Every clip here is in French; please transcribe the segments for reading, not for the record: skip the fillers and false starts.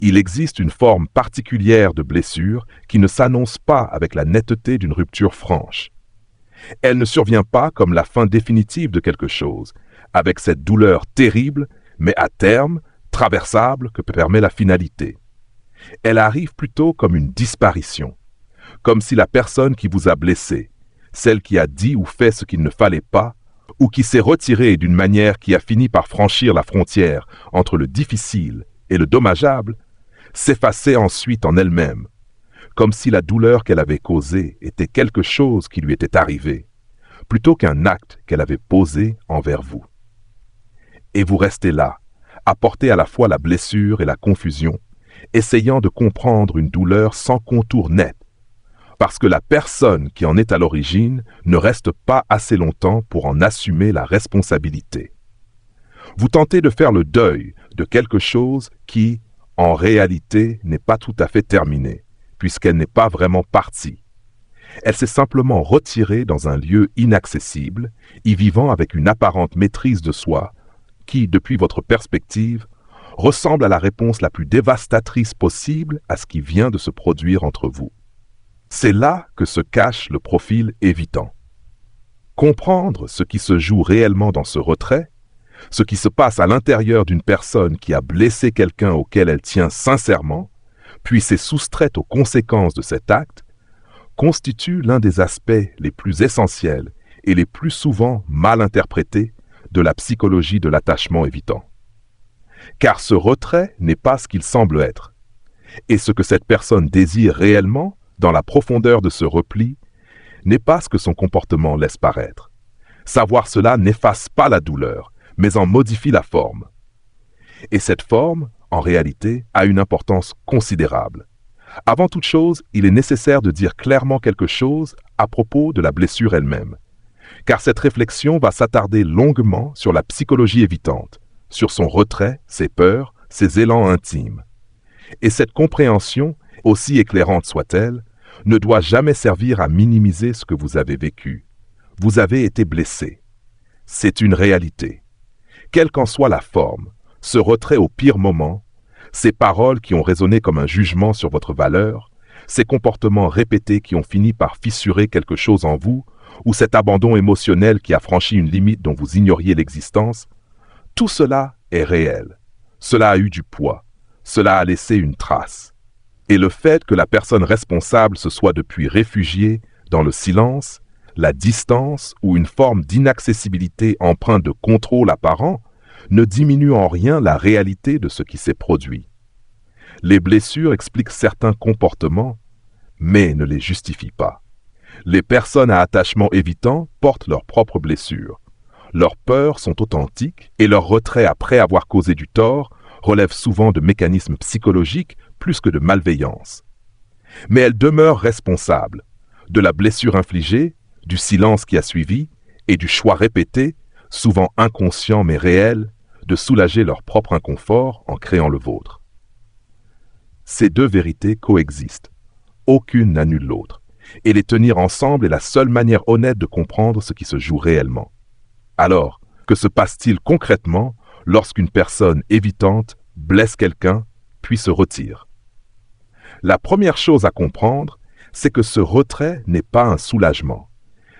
Il existe une forme particulière de blessure qui ne s'annonce pas avec la netteté d'une rupture franche. Elle ne survient pas comme la fin définitive de quelque chose, avec cette douleur terrible, mais à terme, traversable que permet la finalité. Elle arrive plutôt comme une disparition, comme si la personne qui vous a blessé, celle qui a dit ou fait ce qu'il ne fallait pas, ou qui s'est retirée d'une manière qui a fini par franchir la frontière entre le difficile et le dommageable, s'effaçait ensuite en elle-même, comme si la douleur qu'elle avait causée était quelque chose qui lui était arrivé, plutôt qu'un acte qu'elle avait posé envers vous. Et vous restez là, à porter à la fois la blessure et la confusion, essayant de comprendre une douleur sans contour net, parce que la personne qui en est à l'origine ne reste pas assez longtemps pour en assumer la responsabilité. Vous tentez de faire le deuil de quelque chose qui, en réalité, n'est pas tout à fait terminée, puisqu'elle n'est pas vraiment partie. Elle s'est simplement retirée dans un lieu inaccessible, y vivant avec une apparente maîtrise de soi, qui, depuis votre perspective, ressemble à la réponse la plus dévastatrice possible à ce qui vient de se produire entre vous. C'est là que se cache le profil évitant. Comprendre ce qui se joue réellement dans ce retrait, ce qui se passe à l'intérieur d'une personne qui a blessé quelqu'un auquel elle tient sincèrement, puis s'est soustraite aux conséquences de cet acte, constitue l'un des aspects les plus essentiels et les plus souvent mal interprétés de la psychologie de l'attachement évitant. Car ce retrait n'est pas ce qu'il semble être. Et ce que cette personne désire réellement, dans la profondeur de ce repli, n'est pas ce que son comportement laisse paraître. Savoir cela n'efface pas la douleur, mais en modifie la forme. Et cette forme, en réalité, a une importance considérable. Avant toute chose, il est nécessaire de dire clairement quelque chose à propos de la blessure elle-même, car cette réflexion va s'attarder longuement sur la psychologie évitante, sur son retrait, ses peurs, ses élans intimes. Et cette compréhension, aussi éclairante soit-elle, ne doit jamais servir à minimiser ce que vous avez vécu. Vous avez été blessé. C'est une réalité. Quelle qu'en soit la forme, ce retrait au pire moment, ces paroles qui ont résonné comme un jugement sur votre valeur, ces comportements répétés qui ont fini par fissurer quelque chose en vous, ou cet abandon émotionnel qui a franchi une limite dont vous ignoriez l'existence, tout cela est réel. Cela a eu du poids. Cela a laissé une trace. Et le fait que la personne responsable se soit depuis réfugiée dans le silence, la distance ou une forme d'inaccessibilité empreinte de contrôle apparent ne diminue en rien la réalité de ce qui s'est produit. Les blessures expliquent certains comportements, mais ne les justifient pas. Les personnes à attachement évitant portent leurs propres blessures. Leurs peurs sont authentiques et leur retrait après avoir causé du tort relève souvent de mécanismes psychologiques plus que de malveillance. Mais elles demeurent responsables de la blessure infligée, du silence qui a suivi et du choix répété, souvent inconscient mais réel, de soulager leur propre inconfort en créant le vôtre. Ces deux vérités coexistent. Aucune n'annule l'autre. Et les tenir ensemble est la seule manière honnête de comprendre ce qui se joue réellement. Alors, que se passe-t-il concrètement lorsqu'une personne évitante blesse quelqu'un puis se retire? La première chose à comprendre, c'est que ce retrait n'est pas un soulagement.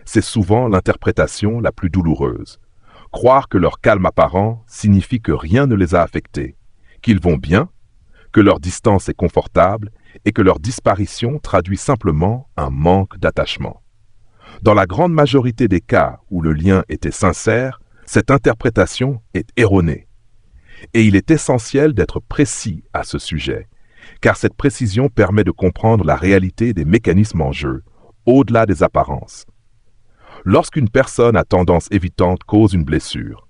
C'est souvent l'interprétation la plus douloureuse. Croire que leur calme apparent signifie que rien ne les a affectés, qu'ils vont bien, que leur distance est confortable et que leur disparition traduit simplement un manque d'attachement. Dans la grande majorité des cas où le lien était sincère, cette interprétation est erronée. Et il est essentiel d'être précis à ce sujet, car cette précision permet de comprendre la réalité des mécanismes en jeu, au-delà des apparences. Lorsqu'une personne à tendance évitante cause une blessure,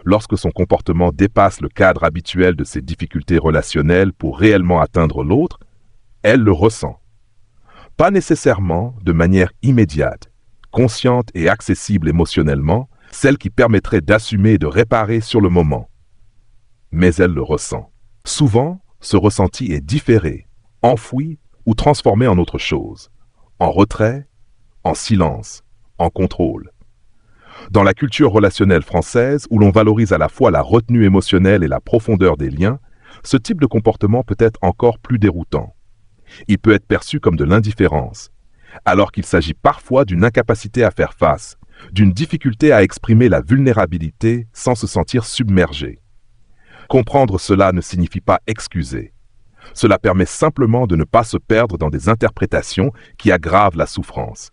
lorsque son comportement dépasse le cadre habituel de ses difficultés relationnelles pour réellement atteindre l'autre, elle le ressent. Pas nécessairement de manière immédiate, consciente et accessible émotionnellement, celle qui permettrait d'assumer et de réparer sur le moment. Mais elle le ressent. Souvent, ce ressenti est différé, enfoui ou transformé en autre chose, en retrait, en silence, en contrôle. Dans la culture relationnelle française, où l'on valorise à la fois la retenue émotionnelle et la profondeur des liens, Ce type de comportement peut être encore plus déroutant. Il peut être perçu comme de l'indifférence, alors qu'il s'agit parfois d'une incapacité à faire face, d'une difficulté à exprimer la vulnérabilité sans se sentir submergé. Comprendre cela ne signifie pas excuser. Cela permet simplement de ne pas se perdre dans des interprétations qui aggravent la souffrance.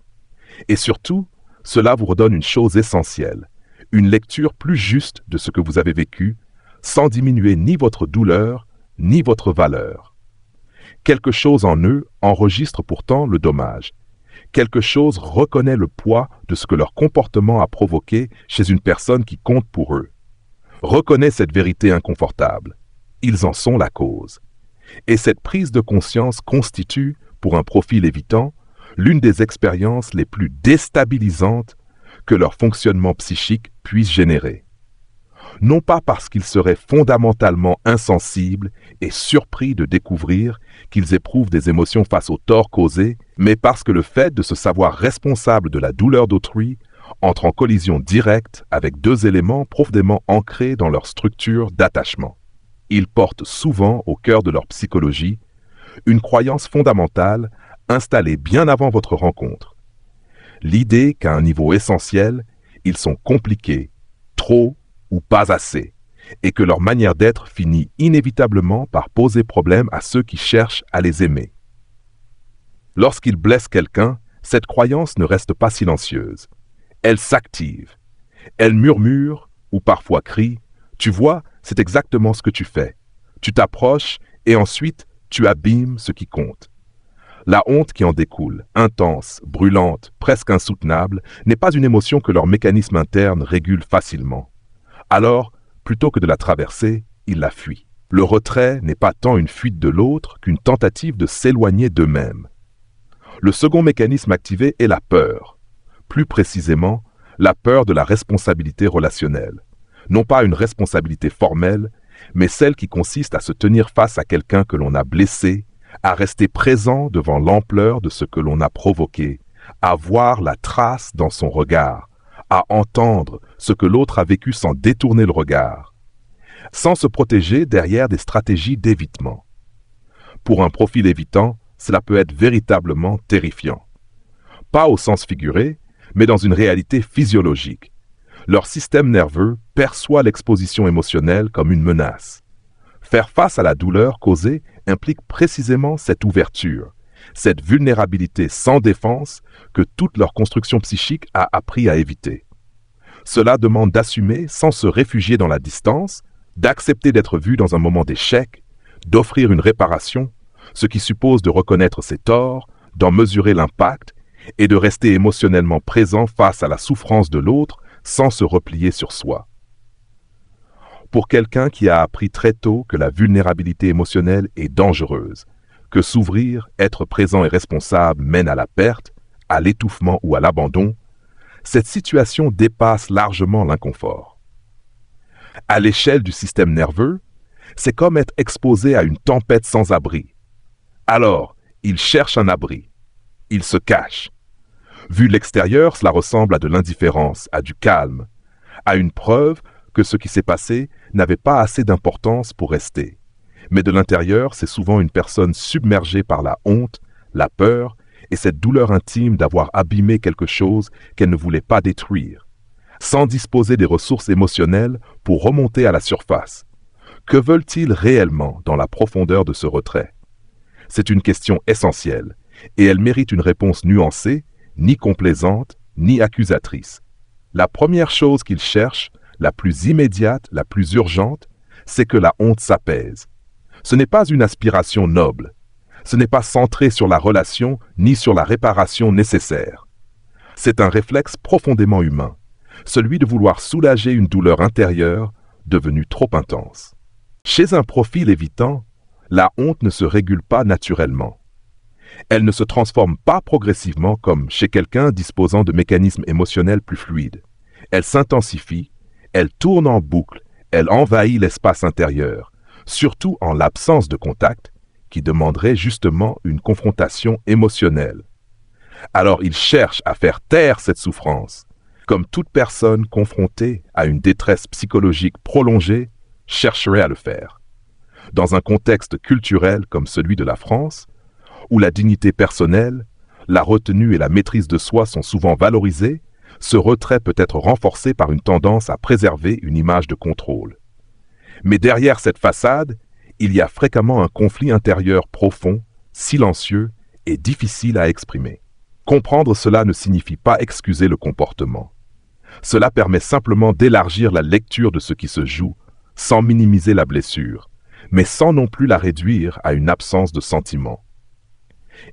Et surtout, cela vous redonne une chose essentielle, une lecture plus juste de ce que vous avez vécu, sans diminuer ni votre douleur, ni votre valeur. Quelque chose en eux enregistre pourtant le dommage. Quelque chose reconnaît le poids de ce que leur comportement a provoqué chez une personne qui compte pour eux. Reconnaît cette vérité inconfortable. Ils en sont la cause. Et cette prise de conscience constitue, pour un profil évitant, l'une des expériences les plus déstabilisantes que leur fonctionnement psychique puisse générer. Non pas parce qu'ils seraient fondamentalement insensibles et surpris de découvrir qu'ils éprouvent des émotions face au tort causé, mais parce que le fait de se savoir responsable de la douleur d'autrui entre en collision directe avec deux éléments profondément ancrés dans leur structure d'attachement. Ils portent souvent au cœur de leur psychologie une croyance fondamentale installée bien avant votre rencontre. L'idée qu'à un niveau essentiel, ils sont compliqués, trop ou pas assez, et que leur manière d'être finit inévitablement par poser problème à ceux qui cherchent à les aimer. Lorsqu'ils blessent quelqu'un, cette croyance ne reste pas silencieuse. Elle s'active. Elle murmure, ou parfois crie, « Tu vois, c'est exactement ce que tu fais. Tu t'approches et ensuite tu abîmes ce qui compte. » La honte qui en découle, intense, brûlante, presque insoutenable, n'est pas une émotion que leur mécanisme interne régule facilement. Alors, plutôt que de la traverser, ils la fuient. Le retrait n'est pas tant une fuite de l'autre qu'une tentative de s'éloigner d'eux-mêmes. Le second mécanisme activé est la peur. Plus précisément, la peur de la responsabilité relationnelle. Non pas une responsabilité formelle, mais celle qui consiste à se tenir face à quelqu'un que l'on a blessé, à rester présent devant l'ampleur de ce que l'on a provoqué, à voir la trace dans son regard, à entendre ce que l'autre a vécu sans détourner le regard, sans se protéger derrière des stratégies d'évitement. Pour un profil évitant, cela peut être véritablement terrifiant. Pas au sens figuré, mais dans une réalité physiologique. Leur système nerveux perçoit l'exposition émotionnelle comme une menace. Faire face à la douleur causée implique précisément cette ouverture, cette vulnérabilité sans défense que toute leur construction psychique a appris à éviter. Cela demande d'assumer sans se réfugier dans la distance, d'accepter d'être vu dans un moment d'échec, d'offrir une réparation, ce qui suppose de reconnaître ses torts, d'en mesurer l'impact et de rester émotionnellement présent face à la souffrance de l'autre sans se replier sur soi. Pour quelqu'un qui a appris très tôt que la vulnérabilité émotionnelle est dangereuse, que s'ouvrir, être présent et responsable mène à la perte, à l'étouffement ou à l'abandon, cette situation dépasse largement l'inconfort. À l'échelle du système nerveux, c'est comme être exposé à une tempête sans abri. Alors, il cherche un abri. Il se cache. Vu de l'extérieur, cela ressemble à de l'indifférence, à du calme, à une preuve que ce qui s'est passé n'avait pas assez d'importance pour rester. Mais de l'intérieur, c'est souvent une personne submergée par la honte, la peur et cette douleur intime d'avoir abîmé quelque chose qu'elle ne voulait pas détruire, sans disposer des ressources émotionnelles pour remonter à la surface. Que veulent-ils réellement dans la profondeur de ce retrait? C'est une question essentielle, et elle mérite une réponse nuancée, ni complaisante, ni accusatrice. La première chose qu'ils cherchent, la plus immédiate, la plus urgente, c'est que la honte s'apaise. Ce n'est pas une aspiration noble. Ce n'est pas centré sur la relation ni sur la réparation nécessaire. C'est un réflexe profondément humain, celui de vouloir soulager une douleur intérieure devenue trop intense. Chez un profil évitant, la honte ne se régule pas naturellement. Elle ne se transforme pas progressivement comme chez quelqu'un disposant de mécanismes émotionnels plus fluides. Elle s'intensifie, elle tourne en boucle, elle envahit l'espace intérieur, surtout en l'absence de contact, qui demanderait justement une confrontation émotionnelle. Alors il cherche à faire taire cette souffrance, comme toute personne confrontée à une détresse psychologique prolongée chercherait à le faire. Dans un contexte culturel comme celui de la France, où la dignité personnelle, la retenue et la maîtrise de soi sont souvent valorisées, ce retrait peut être renforcé par une tendance à préserver une image de contrôle. Mais derrière cette façade, il y a fréquemment un conflit intérieur profond, silencieux et difficile à exprimer. Comprendre cela ne signifie pas excuser le comportement. Cela permet simplement d'élargir la lecture de ce qui se joue, sans minimiser la blessure, mais sans non plus la réduire à une absence de sentiment.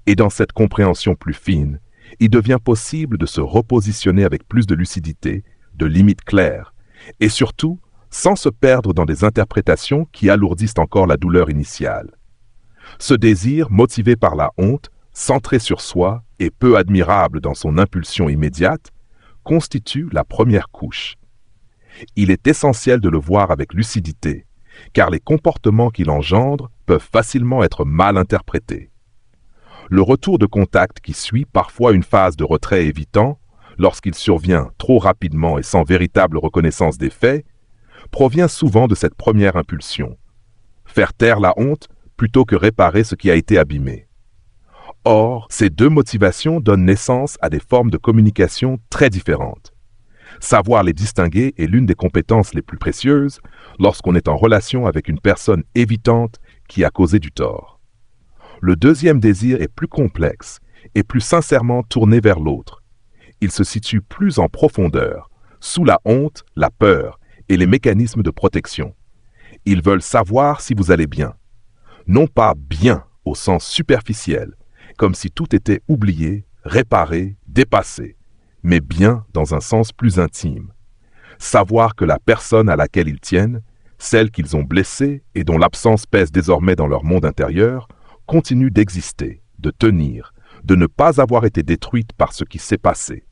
Et dans cette compréhension plus fine, il devient possible de se repositionner avec plus de lucidité, de limites claires, et surtout, sans se perdre dans des interprétations qui alourdissent encore la douleur initiale. Ce désir, motivé par la honte, centré sur soi et peu admirable dans son impulsion immédiate, constitue la première couche. Il est essentiel de le voir avec lucidité, car les comportements qu'il engendre peuvent facilement être mal interprétés. Le retour de contact qui suit parfois une phase de retrait évitant, lorsqu'il survient trop rapidement et sans véritable reconnaissance des faits, provient souvent de cette première impulsion. Faire taire la honte plutôt que réparer ce qui a été abîmé. Or, ces deux motivations donnent naissance à des formes de communication très différentes. Savoir les distinguer est l'une des compétences les plus précieuses lorsqu'on est en relation avec une personne évitante qui a causé du tort. Le deuxième désir est plus complexe et plus sincèrement tourné vers l'autre. Il se situe plus en profondeur, sous la honte, la peur et les mécanismes de protection. Ils veulent savoir si vous allez bien. Non pas bien au sens superficiel, comme si tout était oublié, réparé, dépassé, mais bien dans un sens plus intime. Savoir que la personne à laquelle ils tiennent, celle qu'ils ont blessée et dont l'absence pèse désormais dans leur monde intérieur, continue d'exister, de tenir, de ne pas avoir été détruite par ce qui s'est passé.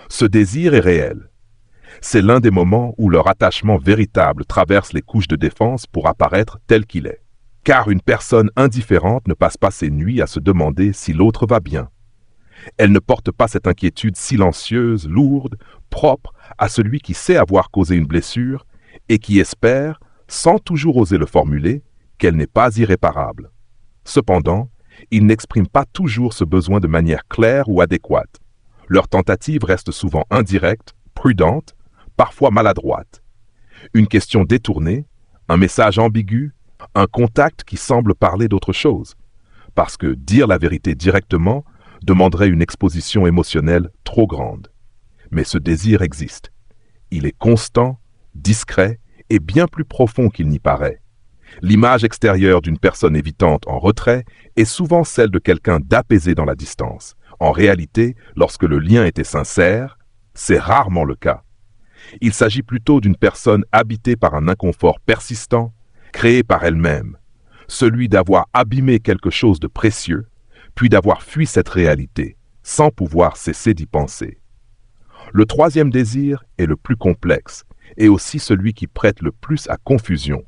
Ce désir est réel. C'est l'un des moments où leur attachement véritable traverse les couches de défense pour apparaître tel qu'il est. Car une personne indifférente ne passe pas ses nuits à se demander si l'autre va bien. Elle ne porte pas cette inquiétude silencieuse, lourde, propre à celui qui sait avoir causé une blessure et qui espère, sans toujours oser le formuler, qu'elle n'est pas irréparable. Cependant, ils n'expriment pas toujours ce besoin de manière claire ou adéquate. Leurs tentatives restent souvent indirectes, prudentes, parfois maladroites. Une question détournée, un message ambigu, un contact qui semble parler d'autre chose. Parce que dire la vérité directement demanderait une exposition émotionnelle trop grande. Mais ce désir existe. Il est constant, discret et bien plus profond qu'il n'y paraît. L'image extérieure d'une personne évitante en retrait est souvent celle de quelqu'un d'apaisé dans la distance. En réalité, lorsque le lien était sincère, c'est rarement le cas. Il s'agit plutôt d'une personne habitée par un inconfort persistant, créé par elle-même, celui d'avoir abîmé quelque chose de précieux, puis d'avoir fui cette réalité, sans pouvoir cesser d'y penser. Le troisième désir est le plus complexe, et aussi celui qui prête le plus à confusion.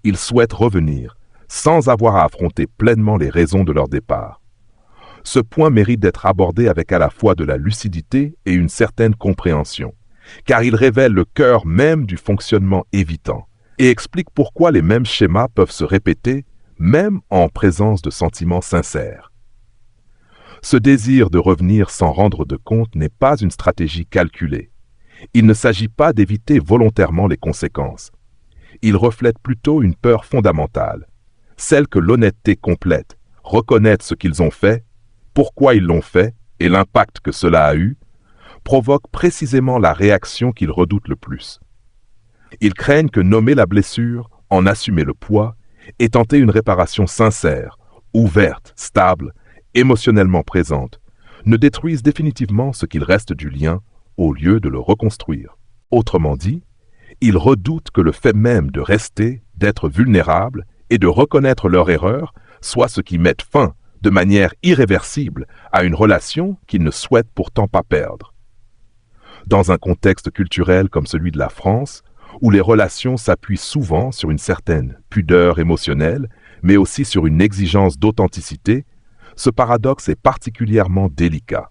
Ils souhaitent revenir, sans avoir à affronter pleinement les raisons de leur départ. Ce point mérite d'être abordé avec à la fois de la lucidité et une certaine compréhension, car il révèle le cœur même du fonctionnement évitant, et explique pourquoi les mêmes schémas peuvent se répéter, même en présence de sentiments sincères. Ce désir de revenir sans rendre de compte n'est pas une stratégie calculée. Il ne s'agit pas d'éviter volontairement les conséquences. Il reflète plutôt une peur fondamentale, celle que l'honnêteté complète, reconnaître ce qu'ils ont fait, pourquoi ils l'ont fait et l'impact que cela a eu, provoque précisément la réaction qu'ils redoutent le plus. Ils craignent que nommer la blessure, en assumer le poids, et tenter une réparation sincère, ouverte, stable, émotionnellement présente, ne détruisent définitivement ce qu'il reste du lien au lieu de le reconstruire. Autrement dit, ils redoutent que le fait même de rester, d'être vulnérables et de reconnaître leur erreur soit ce qui mette fin, de manière irréversible, à une relation qu'ils ne souhaitent pourtant pas perdre. Dans un contexte culturel comme celui de la France, où les relations s'appuient souvent sur une certaine pudeur émotionnelle, mais aussi sur une exigence d'authenticité, ce paradoxe est particulièrement délicat.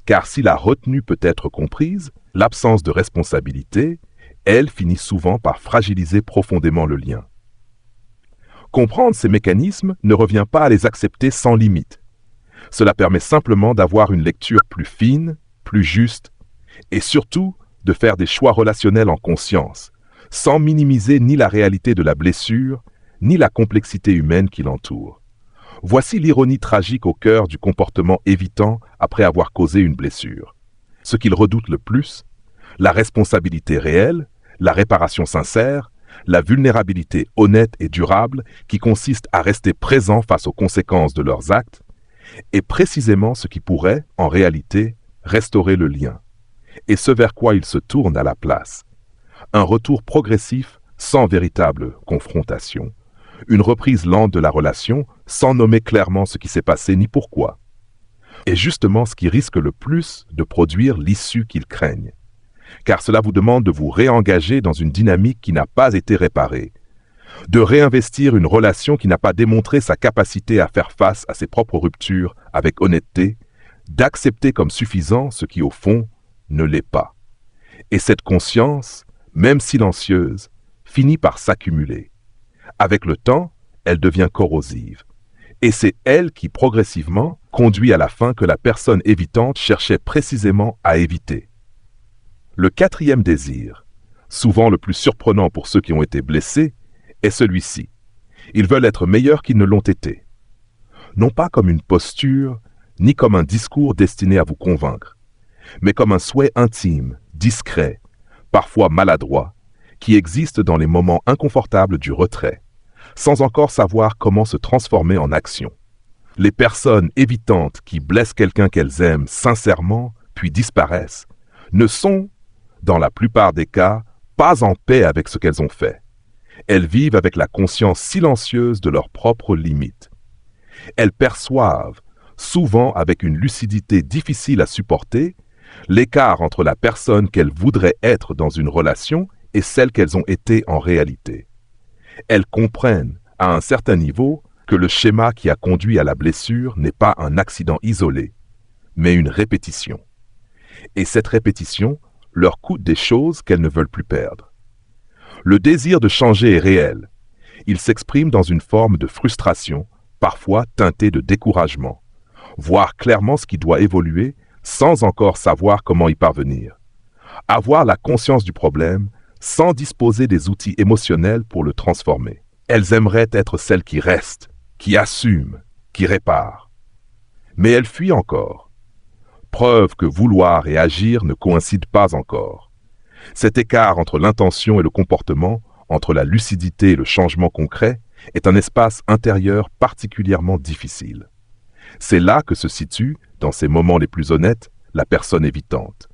Car si la retenue peut être comprise, l'absence de responsabilité, elle finit souvent par fragiliser profondément le lien. Comprendre ces mécanismes ne revient pas à les accepter sans limite. Cela permet simplement d'avoir une lecture plus fine, plus juste, et surtout de faire des choix relationnels en conscience, sans minimiser ni la réalité de la blessure, ni la complexité humaine qui l'entoure. Voici l'ironie tragique au cœur du comportement évitant après avoir causé une blessure. Ce qu'il redoute le plus, la responsabilité réelle, la réparation sincère, la vulnérabilité honnête et durable qui consiste à rester présent face aux conséquences de leurs actes, est précisément ce qui pourrait, en réalité, restaurer le lien, et ce vers quoi il se tourne à la place. Un retour progressif sans véritable confrontation, une reprise lente de la relation sans nommer clairement ce qui s'est passé ni pourquoi. Et justement ce qui risque le plus de produire l'issue qu'ils craignent. Car cela vous demande de vous réengager dans une dynamique qui n'a pas été réparée, de réinvestir une relation qui n'a pas démontré sa capacité à faire face à ses propres ruptures avec honnêteté, d'accepter comme suffisant ce qui au fond ne l'est pas. Et cette conscience, même silencieuse, finit par s'accumuler. Avec le temps, elle devient corrosive. Et c'est elle qui, progressivement, conduit à la fin que la personne évitante cherchait précisément à éviter. Le quatrième désir, souvent le plus surprenant pour ceux qui ont été blessés, est celui-ci. Ils veulent être meilleurs qu'ils ne l'ont été. Non pas comme une posture, ni comme un discours destiné à vous convaincre, mais comme un souhait intime, discret, parfois maladroit, qui existe dans les moments inconfortables du retrait, sans encore savoir comment se transformer en action. Les personnes évitantes qui blessent quelqu'un qu'elles aiment sincèrement, puis disparaissent, ne sont, dans la plupart des cas, pas en paix avec ce qu'elles ont fait. Elles vivent avec la conscience silencieuse de leurs propres limites. Elles perçoivent, souvent avec une lucidité difficile à supporter, l'écart entre la personne qu'elles voudraient être dans une relation et celle qu'elles ont été en réalité. Elles comprennent, à un certain niveau, que le schéma qui a conduit à la blessure n'est pas un accident isolé, mais une répétition. Et cette répétition leur coûte des choses qu'elles ne veulent plus perdre. Le désir de changer est réel. Il s'exprime dans une forme de frustration, parfois teintée de découragement, voir clairement ce qui doit évoluer sans encore savoir comment y parvenir. Avoir la conscience du problème sans disposer des outils émotionnels pour le transformer. Elles aimeraient être celles qui restent, qui assument, qui réparent. Mais elles fuient encore. Preuve que vouloir et agir ne coïncident pas encore. Cet écart entre l'intention et le comportement, entre la lucidité et le changement concret, est un espace intérieur particulièrement difficile. C'est là que se situe, dans ces moments les plus honnêtes, la personne évitante.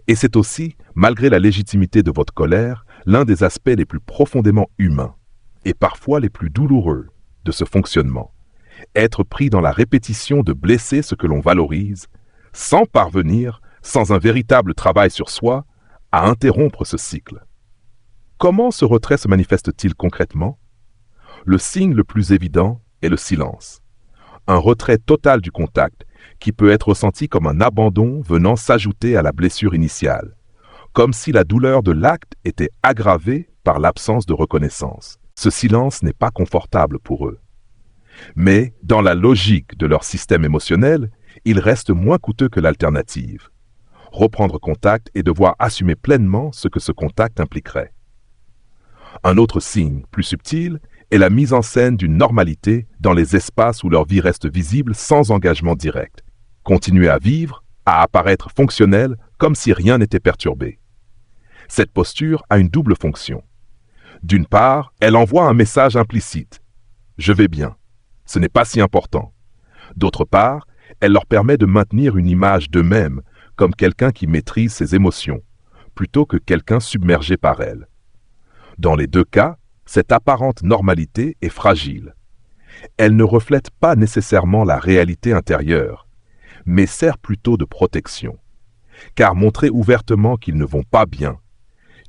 Et c'est aussi, malgré la légitimité de votre colère, l'un des aspects les plus profondément humains, et parfois les plus douloureux, de ce fonctionnement. Être pris dans la répétition de blesser ce que l'on valorise, sans parvenir, sans un véritable travail sur soi, à interrompre ce cycle. Comment ce retrait se manifeste-t-il concrètement? Le signe le plus évident est le silence. Un retrait total du contact, qui peut être ressenti comme un abandon venant s'ajouter à la blessure initiale, comme si la douleur de l'acte était aggravée par l'absence de reconnaissance. Ce silence n'est pas confortable pour eux. Mais, dans la logique de leur système émotionnel, il reste moins coûteux que l'alternative. Reprendre contact et devoir assumer pleinement ce que ce contact impliquerait. Un autre signe, plus subtil, est la mise en scène d'une normalité dans les espaces où leur vie reste visible sans engagement direct. Continuer à vivre, à apparaître fonctionnel comme si rien n'était perturbé. Cette posture a une double fonction. D'une part, elle envoie un message implicite. Je vais bien. Ce n'est pas si important. D'autre part, elle leur permet de maintenir une image d'eux-mêmes comme quelqu'un qui maîtrise ses émotions, plutôt que quelqu'un submergé par elles. Dans les deux cas, cette apparente normalité est fragile. Elle ne reflète pas nécessairement la réalité intérieure, mais sert plutôt de protection. Car montrer ouvertement qu'ils ne vont pas bien,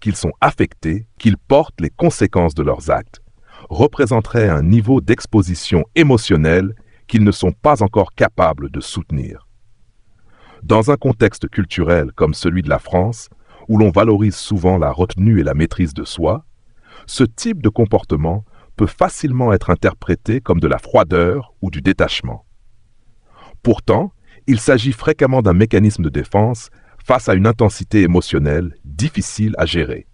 qu'ils sont affectés, qu'ils portent les conséquences de leurs actes, représenterait un niveau d'exposition émotionnelle qu'ils ne sont pas encore capables de soutenir. Dans un contexte culturel comme celui de la France, où l'on valorise souvent la retenue et la maîtrise de soi, ce type de comportement peut facilement être interprété comme de la froideur ou du détachement. Pourtant, il s'agit fréquemment d'un mécanisme de défense face à une intensité émotionnelle difficile à gérer.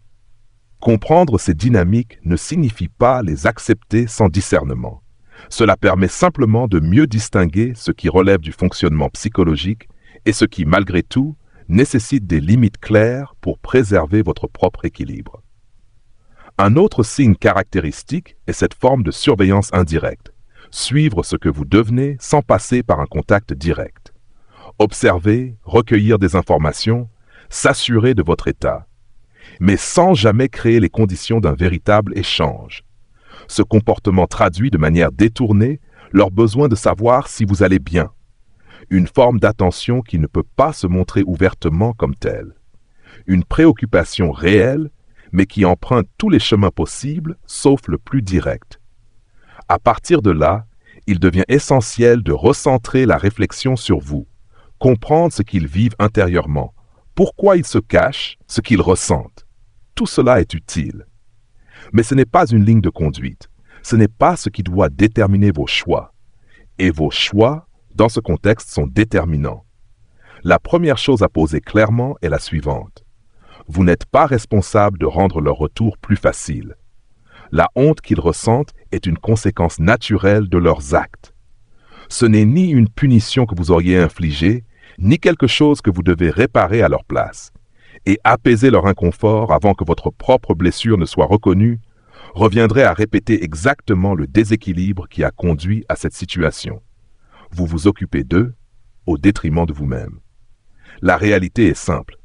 Comprendre ces dynamiques ne signifie pas les accepter sans discernement. Cela permet simplement de mieux distinguer ce qui relève du fonctionnement psychologique et ce qui, malgré tout, nécessite des limites claires pour préserver votre propre équilibre. Un autre signe caractéristique est cette forme de surveillance indirecte. Suivre ce que vous devenez sans passer par un contact direct. Observer, recueillir des informations, s'assurer de votre état, mais sans jamais créer les conditions d'un véritable échange. Ce comportement traduit de manière détournée leur besoin de savoir si vous allez bien. Une forme d'attention qui ne peut pas se montrer ouvertement comme telle. Une préoccupation réelle, mais qui emprunte tous les chemins possibles, sauf le plus direct. À partir de là, il devient essentiel de recentrer la réflexion sur vous, comprendre ce qu'ils vivent intérieurement, pourquoi ils se cachent, ce qu'ils ressentent. Tout cela est utile. Mais ce n'est pas une ligne de conduite. Ce n'est pas ce qui doit déterminer vos choix. Et vos choix, dans ce contexte, sont déterminants. La première chose à poser clairement est la suivante. Vous n'êtes pas responsable de rendre leur retour plus facile. La honte qu'ils ressentent est une conséquence naturelle de leurs actes. Ce n'est ni une punition que vous auriez infligée, ni quelque chose que vous devez réparer à leur place. Et apaiser leur inconfort avant que votre propre blessure ne soit reconnue reviendrait à répéter exactement le déséquilibre qui a conduit à cette situation. Vous vous occupez d'eux au détriment de vous-même. La réalité est simple,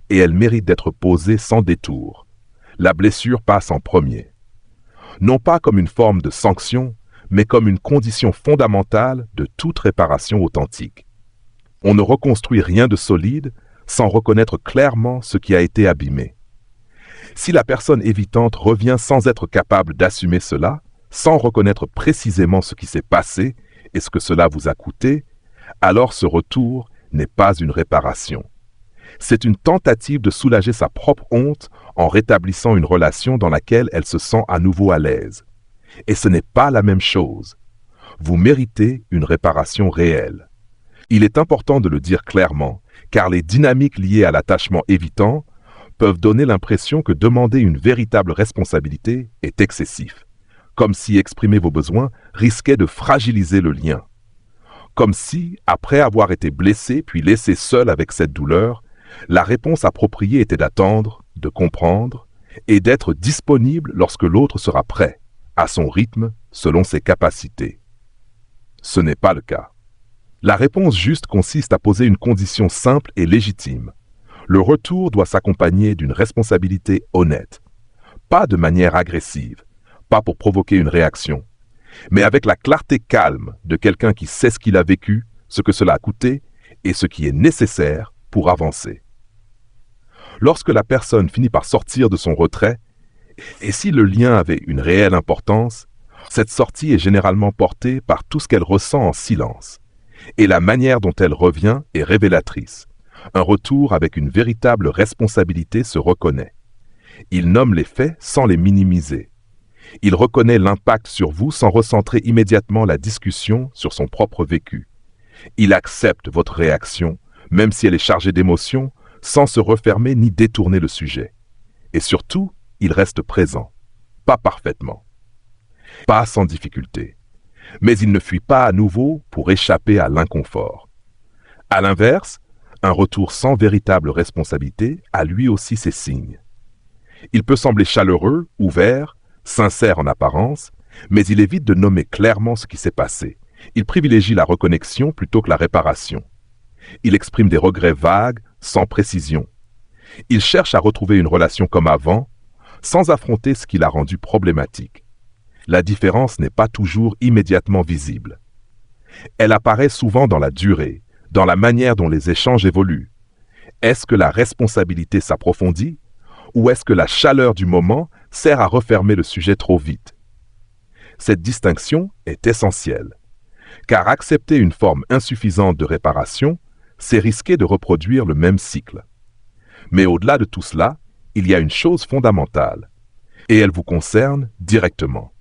et elle mérite d'être posée sans détour. La blessure passe en premier. Non pas comme une forme de sanction, mais comme une condition fondamentale de toute réparation authentique. On ne reconstruit rien de solide sans reconnaître clairement ce qui a été abîmé. Si la personne évitante revient sans être capable d'assumer cela, sans reconnaître précisément ce qui s'est passé et ce que cela vous a coûté, alors ce retour n'est pas une réparation. C'est une tentative de soulager sa propre honte en rétablissant une relation dans laquelle elle se sent à nouveau à l'aise. Et ce n'est pas la même chose. Vous méritez une réparation réelle. Il est important de le dire clairement, car les dynamiques liées à l'attachement évitant peuvent donner l'impression que demander une véritable responsabilité est excessif, comme si exprimer vos besoins risquait de fragiliser le lien. Comme si, après avoir été blessé puis laissé seul avec cette douleur, la réponse appropriée était d'attendre, de comprendre et d'être disponible lorsque l'autre sera prêt, à son rythme, selon ses capacités. Ce n'est pas le cas. La réponse juste consiste à poser une condition simple et légitime. Le retour doit s'accompagner d'une responsabilité honnête, pas de manière agressive, pas pour provoquer une réaction, mais avec la clarté calme de quelqu'un qui sait ce qu'il a vécu, ce que cela a coûté et ce qui est nécessaire pour avancer. Lorsque la personne finit par sortir de son retrait, et si le lien avait une réelle importance, cette sortie est généralement portée par tout ce qu'elle ressent en silence. Et la manière dont elle revient est révélatrice. Un retour avec une véritable responsabilité se reconnaît. Il nomme les faits sans les minimiser. Il reconnaît l'impact sur vous sans recentrer immédiatement la discussion sur son propre vécu. Il accepte votre réaction, même si elle est chargée d'émotions, sans se refermer ni détourner le sujet. Et surtout, il reste présent. Pas parfaitement. Pas sans difficulté. Mais il ne fuit pas à nouveau pour échapper à l'inconfort. À l'inverse, un retour sans véritable responsabilité a lui aussi ses signes. Il peut sembler chaleureux, ouvert, sincère en apparence, mais il évite de nommer clairement ce qui s'est passé. Il privilégie la reconnexion plutôt que la réparation. Il exprime des regrets vagues, sans précision. Il cherche à retrouver une relation comme avant, sans affronter ce qui l'a rendu problématique. La différence n'est pas toujours immédiatement visible. Elle apparaît souvent dans la durée, dans la manière dont les échanges évoluent. Est-ce que la responsabilité s'approfondit ou est-ce que la chaleur du moment sert à refermer le sujet trop vite? Cette distinction est essentielle, car accepter une forme insuffisante de réparation, c'est risquer de reproduire le même cycle. Mais au-delà de tout cela, il y a une chose fondamentale, et elle vous concerne directement.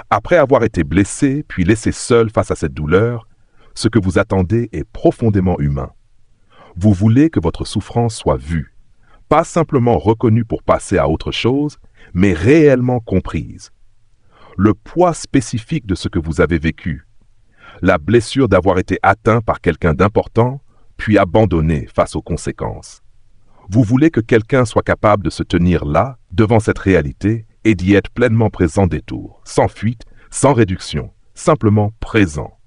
Après avoir été blessé, puis laissé seul face à cette douleur, ce que vous attendez est profondément humain. Vous voulez que votre souffrance soit vue, pas simplement reconnue pour passer à autre chose, mais réellement comprise. Le poids spécifique de ce que vous avez vécu, la blessure d'avoir été atteint par quelqu'un d'important, puis abandonné face aux conséquences. Vous voulez que quelqu'un soit capable de se tenir là, devant cette réalité, et d'y être pleinement présent des tours, sans fuite, sans réduction, simplement présent.